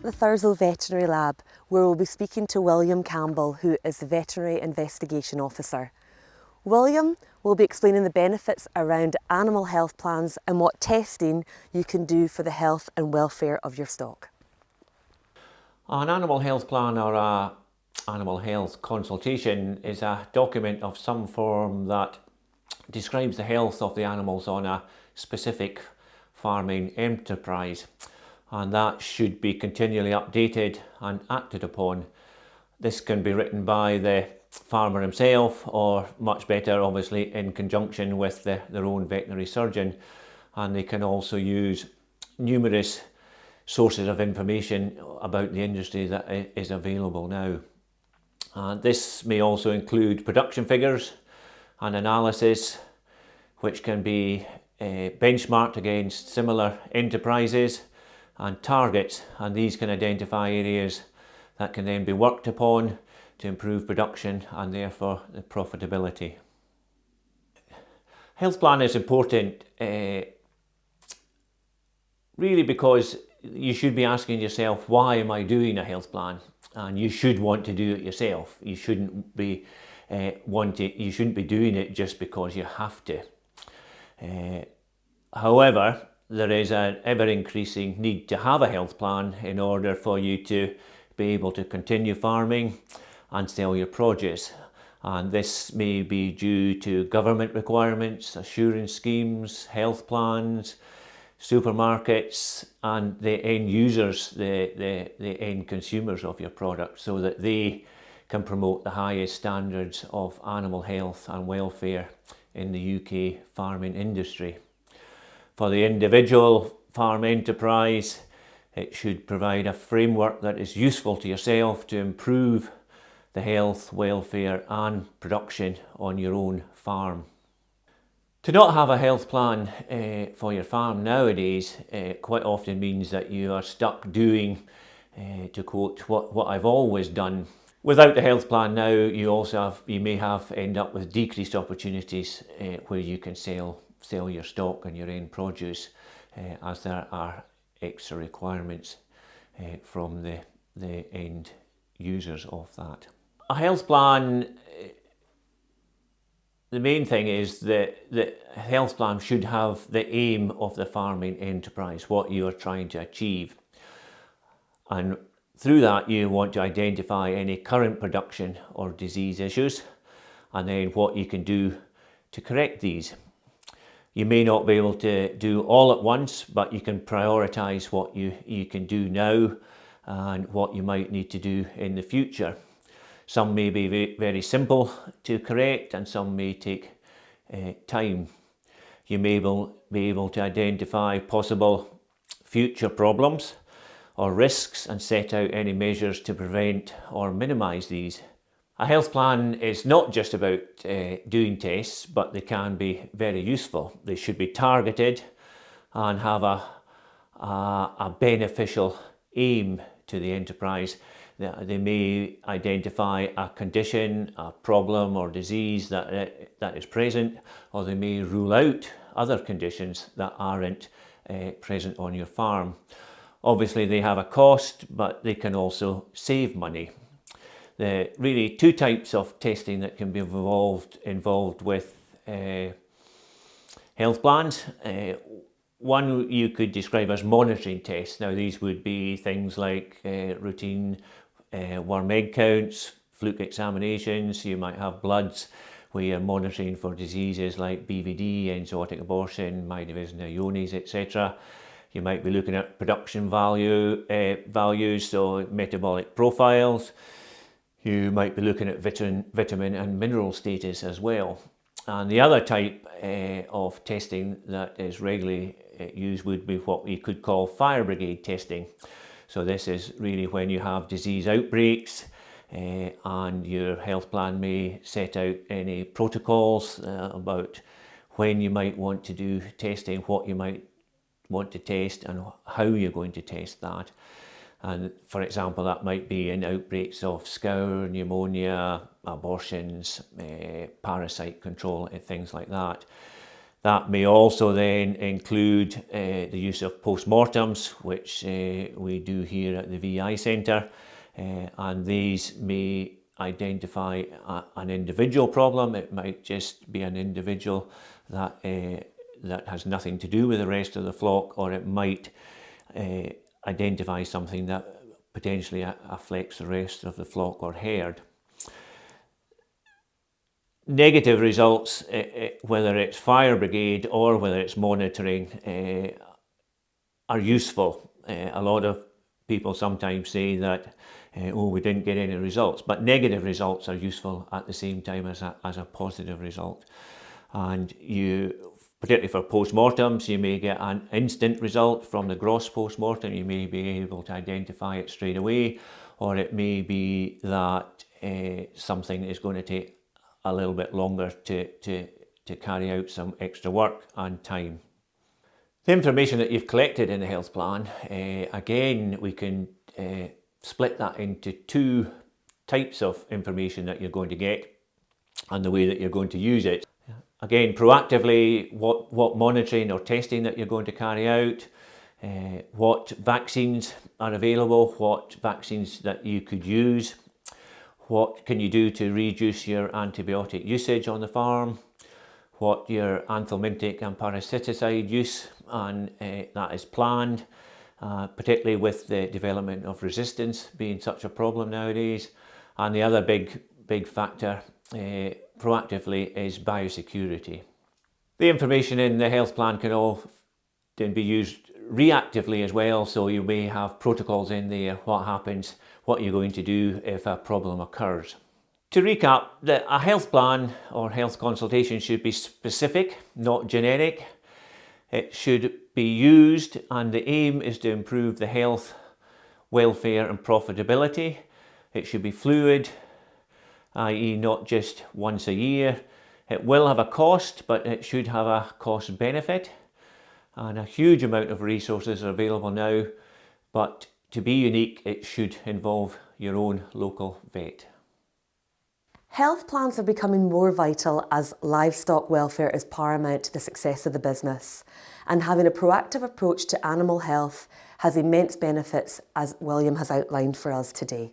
at the Thurso Veterinary Lab, where we'll be speaking to William Campbell, who is the Veterinary Investigation Officer. William will be explaining the benefits around animal health plans and what testing you can do for the health and welfare of your stock. An animal health plan or a animal health consultation is a document of some form that describes the health of the animals on a specific farming enterprise, and that should be continually updated and acted upon. This can be written by the farmer himself, or much better obviously in conjunction with their own veterinary surgeon, and they can also use numerous sources of information about the industry that is available now. This may also include production figures and analysis which can be benchmarked against similar enterprises, and targets, and these can identify areas that can then be worked upon to improve production and therefore the profitability. Health plan is important really because you should be asking yourself, why am I doing a health plan? And you should want to do it yourself. You shouldn't be doing it just because you have to. However, there is an ever-increasing need to have a health plan in order for you to be able to continue farming and sell your produce. And this may be due to government requirements, assurance schemes, health plans, supermarkets, and the end users, the end consumers of your product, so that they can promote the highest standards of animal health and welfare in the UK farming industry. For the individual farm enterprise, it should provide a framework that is useful to yourself to improve the health, welfare and production on your own farm. To not have a health plan for your farm nowadays quite often means that you are stuck doing, to quote, what I've always done. Without the health plan now, you may end up with decreased opportunities where you can sell your stock and your end produce, as there are extra requirements from the end users of that. A health plan, the main thing is that the health plan should have the aim of the farming enterprise, what you are trying to achieve. And through that, you want to identify any current production or disease issues, and then what you can do to correct these. You may not be able to do all at once, but you can prioritise what you can do now and what you might need to do in the future. Some may be very simple to correct, and some may take time. You may be able to identify possible future problems or risks and set out any measures to prevent or minimise these. A health plan is not just about doing tests, but they can be very useful. They should be targeted and have a beneficial aim to the enterprise. They may identify a condition, a problem or disease that is present, or they may rule out other conditions that aren't present on your farm. Obviously they have a cost, but they can also save money. There are really two types of testing that can be involved with health plans. One you could describe as monitoring tests. Now these would be things like routine worm egg counts, fluke examinations. You might have bloods where you're monitoring for diseases like BVD, enzootic abortion, mydivision iones, etc. You might be looking at production values, so metabolic profiles. You might be looking at vitamin and mineral status as well. And the other type of testing that is regularly used would be what we could call fire brigade testing. So this is really when you have disease outbreaks, and your health plan may set out any protocols about when you might want to do testing, what you might want to test and how you're going to test that. And for example, that might be in outbreaks of scour, pneumonia, abortions, parasite control, and things like that. That may also then include the use of postmortems, which we do here at the VI Centre, and these may identify an individual problem. It might just be an individual that that has nothing to do with the rest of the flock, or it might identify something that potentially affects the rest of the flock or herd. Negative results, whether it's fire brigade or whether it's monitoring, are useful. A lot of people sometimes say that, oh, we didn't get any results, but negative results are useful at the same time as a positive result. And you, particularly for postmortems, you may get an instant result from the gross postmortem. You may be able to identify it straight away, or it may be that something is going to take a little bit longer to carry out some extra work and time. The information that you've collected in the health plan, again, we can split that into two types of information that you're going to get and the way that you're going to use it. Again, proactively, what monitoring or testing that you're going to carry out, what vaccines are available, what vaccines that you could use, what can you do to reduce your antibiotic usage on the farm, what your anthelmintic and parasiticide use, and that is planned, particularly with the development of resistance being such a problem nowadays. And the other big factor proactively is biosecurity. The information in the health plan can often be used reactively as well, so you may have protocols in there, what happens, what you're going to do if a problem occurs. To recap, a health plan or health consultation should be specific, not generic. It should be used, and the aim is to improve the health, welfare and profitability. It should be fluid, i.e. not just once a year. It will have a cost, but it should have a cost benefit. And a huge amount of resources are available now, but to be unique, it should involve your own local vet. Health plans are becoming more vital as livestock welfare is paramount to the success of the business, and having a proactive approach to animal health has immense benefits, as William has outlined for us today.